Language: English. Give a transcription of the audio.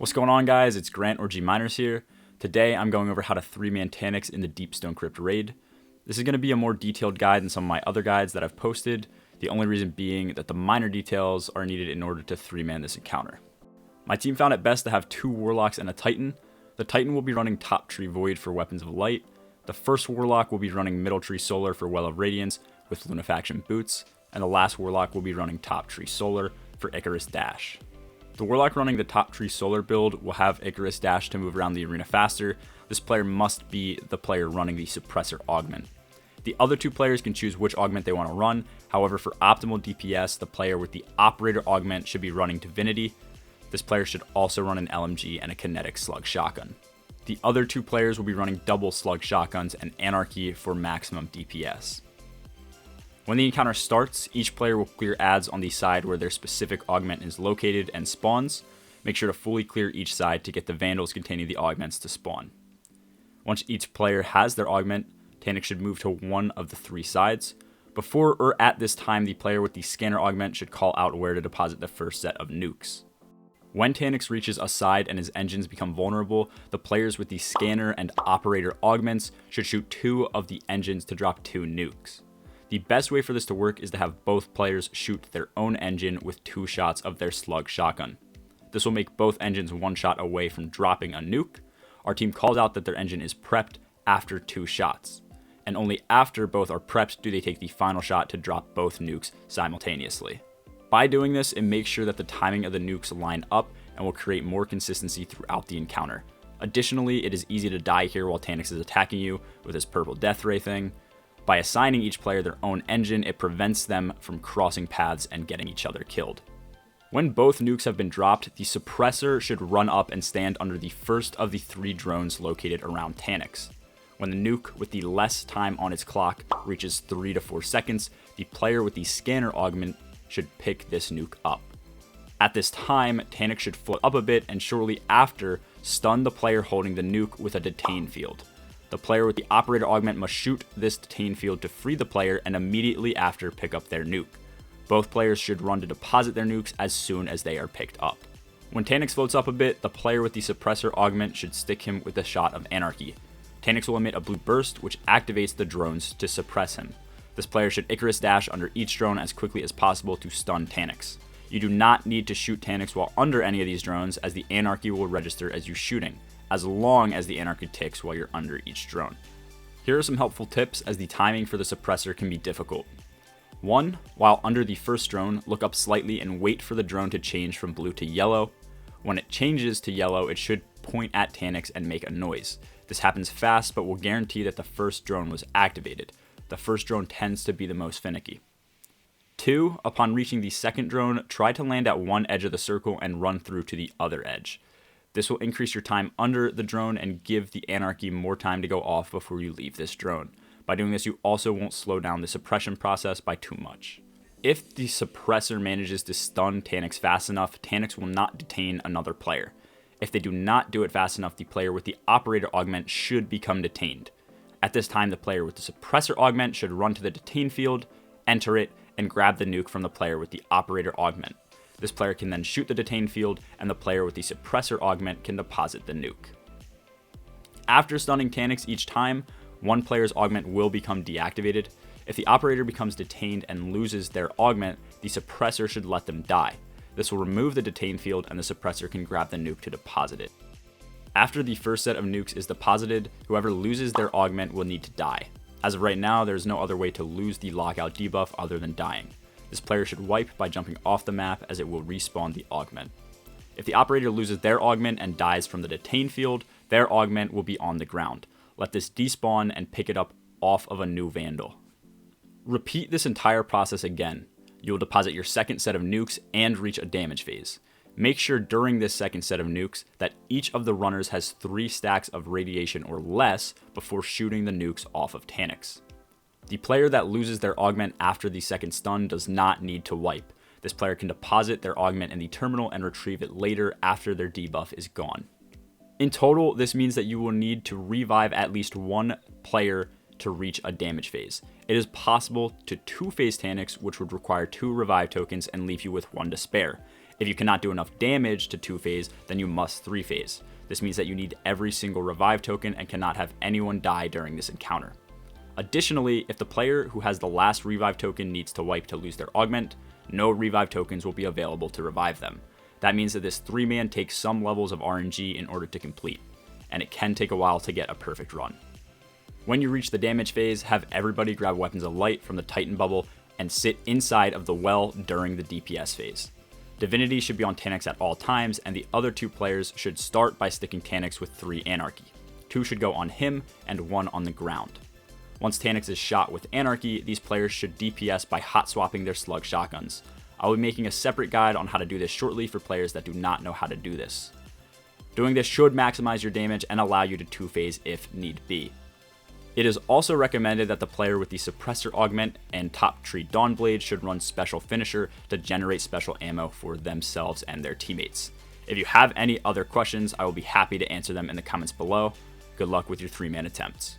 What's going on, guys? It's Grant or G Miners here. Today I'm going over how to 3-man Taniks in the Deep Stone Crypt Raid. This is going to be a more detailed guide than some of my other guides that I've posted, the only reason being that the minor details are needed in order to 3-man this encounter. My team found it best to have 2 Warlocks and a Titan. The Titan will be running Top Tree Void for Weapons of Light. The first Warlock will be running Middle Tree Solar for Well of Radiance with Lunafaction Boots, and the last Warlock will be running Top Tree Solar for Icarus Dash. The Warlock running the Top Tree Solar build will have Icarus Dash to move around the arena faster. This player must be the player running the Suppressor Augment. The other 2 players can choose which augment they want to run. However, for optimal DPS, the player with the Operator Augment should be running Divinity. This player should also run an LMG and a Kinetic Slug Shotgun. The other 2 players will be running double Slug Shotguns and Anarchy for maximum DPS. When the encounter starts, each player will clear adds on the side where their specific augment is located and spawns. Make sure to fully clear each side to get the vandals containing the augments to spawn. Once each player has their augment, Taniks should move to one of the 3 sides. Before or at this time, the player with the scanner augment should call out where to deposit the first set of nukes. When Taniks reaches a side and his engines become vulnerable, the players with the scanner and operator augments should shoot 2 of the engines to drop 2 nukes. The best way for this to work is to have both players shoot their own engine with 2 shots of their slug shotgun. This will make both engines 1 shot away from dropping a nuke. Our team calls out that their engine is prepped after 2 shots, and only after both are prepped do they take the final shot to drop both nukes simultaneously. By doing this, it makes sure that the timing of the nukes line up and will create more consistency throughout the encounter. Additionally, it is easy to die here while Taniks is attacking you with his purple death ray thing. By assigning each player their own engine, it prevents them from crossing paths and getting each other killed. When both nukes have been dropped, the suppressor should run up and stand under the first of the 3 drones located around Taniks. When the nuke with the less time on its clock reaches 3 to 4 seconds, the player with the scanner augment should pick this nuke up. At this time, Taniks should float up a bit and shortly after stun the player holding the nuke with a detain field. The player with the operator augment must shoot this detain field to free the player and immediately after pick up their nuke. Both players should run to deposit their nukes as soon as they are picked up. When Taniks floats up a bit, the player with the suppressor augment should stick him with a shot of Anarchy. Taniks will emit a blue burst which activates the drones to suppress him. This player should Icarus Dash under each drone as quickly as possible to stun Taniks. You do not need to shoot Taniks while under any of these drones as the Anarchy will register as you shooting, as long as the Anarchy ticks while you're under each drone. Here are some helpful tips as the timing for the suppressor can be difficult. 1. While under the first drone, look up slightly and wait for the drone to change from blue to yellow. When it changes to yellow, it should point at Taniks and make a noise. This happens fast but will guarantee that the first drone was activated. The first drone tends to be the most finicky. 2. Upon reaching the second drone, try to land at one edge of the circle and run through to the other edge. This will increase your time under the drone and give the Anarchy more time to go off before you leave this drone. By doing this, you also won't slow down the suppression process by too much. If the suppressor manages to stun Taniks fast enough, Taniks will not detain another player. If they do not do it fast enough, the player with the operator augment should become detained. At this time, the player with the suppressor augment should run to the detain field, enter it, and grab the nuke from the player with the operator augment. This player can then shoot the detain field, and the player with the suppressor augment can deposit the nuke. After stunning Taniks each time, one player's augment will become deactivated. If the operator becomes detained and loses their augment, the suppressor should let them die. This will remove the detain field, and the suppressor can grab the nuke to deposit it. After the first set of nukes is deposited, whoever loses their augment will need to die. As of right now, there is no other way to lose the lockout debuff other than dying. This player should wipe by jumping off the map as it will respawn the augment. If the operator loses their augment and dies from the detain field, their augment will be on the ground. Let this despawn and pick it up off of a new vandal. Repeat this entire process again. You will deposit your second set of nukes and reach a damage phase. Make sure during this second set of nukes that each of the runners has 3 stacks of radiation or less before shooting the nukes off of Taniks. The player that loses their augment after the second stun does not need to wipe. This player can deposit their augment in the terminal and retrieve it later after their debuff is gone. In total, this means that you will need to revive at least 1 player to reach a damage phase. It is possible to 2-phase Taniks, which would require 2 revive tokens and leave you with 1 to spare. If you cannot do enough damage to 2-phase, then you must 3-phase. This means that you need every single revive token and cannot have anyone die during this encounter. Additionally, if the player who has the last revive token needs to wipe to lose their augment, no revive tokens will be available to revive them. That means that this 3-man takes some levels of RNG in order to complete, and it can take a while to get a perfect run. When you reach the damage phase, have everybody grab Weapons of Light from the Titan bubble and sit inside of the well during the DPS phase. Divinity should be on Taniks at all times, and the other 2 players should start by sticking Taniks with 3 Anarchy. 2 should go on him, and 1 on the ground. Once Taniks is shot with Anarchy, these players should DPS by hot swapping their slug shotguns. I will be making a separate guide on how to do this shortly for players that do not know how to do this. Doing this should maximize your damage and allow you to 2-phase if need be. It is also recommended that the player with the Suppressor Augment and Top Tree Dawnblade should run Special Finisher to generate special ammo for themselves and their teammates. If you have any other questions, I will be happy to answer them in the comments below. Good luck with your 3-man attempts.